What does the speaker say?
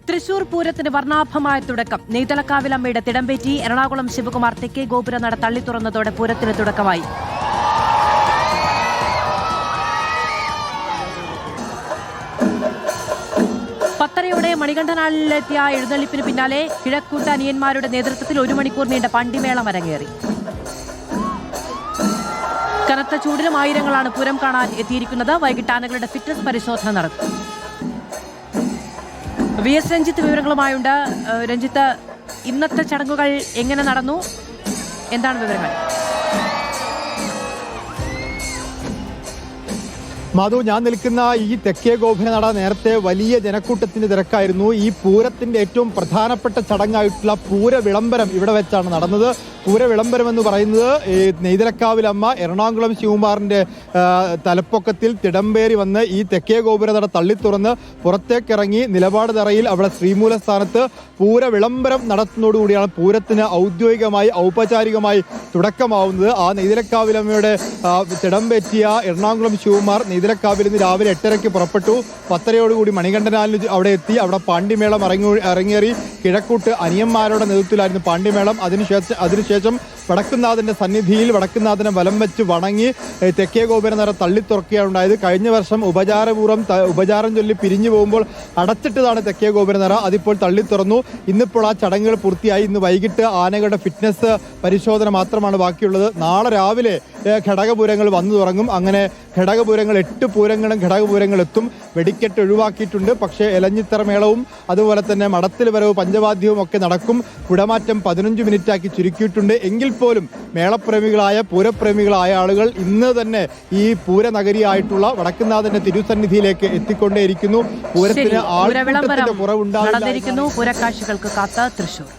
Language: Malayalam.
തൃശൂർ പൂരത്തിന് വർണ്ണാഭമായ തുടക്കം. നെയ്തലക്കാവിലമ്മയുടെ തിടമ്പേറ്റി എറണാകുളം ശിവകുമാർ തെക്കേ ഗോപുര നട തള്ളി തുറന്നതോടെ പൂരത്തിന് തുടക്കമായി. പത്തരയോടെ മണികണ്ഠനാളിലെത്തിയ എഴുന്നള്ളിപ്പിന് പിന്നാലെ കിഴക്കൂട്ട അനിയന്മാരുടെ നേതൃത്വത്തിൽ 1 മണിക്കൂർ നീണ്ട പണ്ടിമേളം അരങ്ങേറി. കനത്ത ചൂടിലും ആയിരങ്ങളാണ് പൂരം കാണാൻ എത്തിയിരിക്കുന്നത്. വൈകിട്ട് ആനകളുടെ ഫിറ്റ്നസ് പരിശോധന നടക്കും. VS രഞ്ജിത്ത് വിവരങ്ങളുമായുണ്ട്. രഞ്ജിത്ത്, ഇന്നത്തെ ചടങ്ങുകൾ എങ്ങനെ നടന്നു? എന്താണ് വിവരങ്ങൾ? മാധു, ഞാൻ നിൽക്കുന്ന ഈ തെക്കേ ഗോപുര നട നേരത്തെ വലിയ ജനക്കൂട്ടത്തിന്റെ തിരക്കായിരുന്നു. ഈ പൂരത്തിന്റെ ഏറ്റവും പ്രധാനപ്പെട്ട ചടങ്ങായിട്ടുള്ള പൂര വിളംബരം ഇവിടെ വെച്ചാണ് നടന്നത്. പൂര വിളംബരം എന്ന് പറയുന്നത് നെയ്തലക്കാവിലമ്മ എറണാകുളം ശിവകുമാറിന്റെ തലപ്പൊക്കത്തിൽ തിടമ്പേറി വന്ന് ഈ തെക്കേ ഗോപുര നട തള്ളിത്തുറന്ന് പുറത്തേക്കിറങ്ങി നിലപാട് തറയിൽ അവിടെ ശ്രീമൂലസ്ഥാനത്ത് പൂര വിളംബരം നടത്തുന്നതോടുകൂടിയാണ് പൂരത്തിന് ഔപചാരികമായി തുടക്കമാവുന്നത്. ആ നെയ്തലക്കാവിലമ്മയുടെ തിടമ്പേറ്റിയ എറണാകുളം ശിവകുമാർ നെയ്തലക്കാവിൽ നിന്ന് രാവിലെ 8:30 പുറപ്പെട്ടു. 10:30 മണികണ്ഠനാലിൽ അവിടെ എത്തി. അവിടെ പാണ്ടിമേളം അരങ്ങേറി. കിഴക്കൂട്ട് അനിയന്മാരുടെ നേതൃത്വത്തിലായിരുന്നു പാണ്ടിമേളം. അതിനുശേഷം വടക്കുന്നാഥന്റെ സന്നിധിയിൽ വടക്കുന്നാഥനെ വലം വെച്ച് വണങ്ങി തെക്കേ ഗോപുര നട തള്ളിത്തുറക്കുകയാണ് ഉണ്ടായത്. കഴിഞ്ഞ വർഷം ഉപചാരം ചൊല്ലി പിരിഞ്ഞു പോകുമ്പോൾ അടച്ചിട്ടതാണ് തെക്കേ ഗോപുര നട. അതിപ്പോൾ തള്ളിത്തുറന്നു. ഇന്നിപ്പോൾ ആ ചടങ്ങുകൾ പൂർത്തിയായി. ഇന്ന് വൈകിട്ട് ആനകളുടെ ഫിറ്റ്നസ് പരിശോധന മാത്രമാണ് ബാക്കിയുള്ളത്. നാളെ രാവിലെ ഘടകപൂരങ്ങൾ വന്നു തുടങ്ങും. അങ്ങനെ ഘടകപൂരങ്ങൾ 8 പൂരങ്ങളും ഘടകപൂരങ്ങൾ എത്തും. വെടിക്കെട്ട് ഒഴിവാക്കിയിട്ടുണ്ട്. പക്ഷേ എലഞ്ഞിത്തറ മേളവും അതുപോലെ തന്നെ മടത്തിൽ വരവ് പഞ്ചവാദ്യവും ഒക്കെ നടക്കും. കുടമാറ്റം 15 മിനിറ്റാക്കി ചുരുക്കിയിട്ടുണ്ട്. എങ്കിൽ പോലും മേളപ്രേമികളായ പൂരപ്രേമികളായ ആളുകൾ ഇന്ന് തന്നെ ഈ പൂരനഗരിയായിട്ടുള്ള വടക്കുന്നാഥന്റെ തിരുസന്നിധിയിലേക്ക് എത്തിക്കൊണ്ടേയിരിക്കുന്നു. പൂരത്തിന് ആൾക്കൂട്ടത്തിന്റെ കുറവുണ്ടാകും. പൂരക്കാഴ്ചകൾക്ക് കാത്ത തൃശൂർ.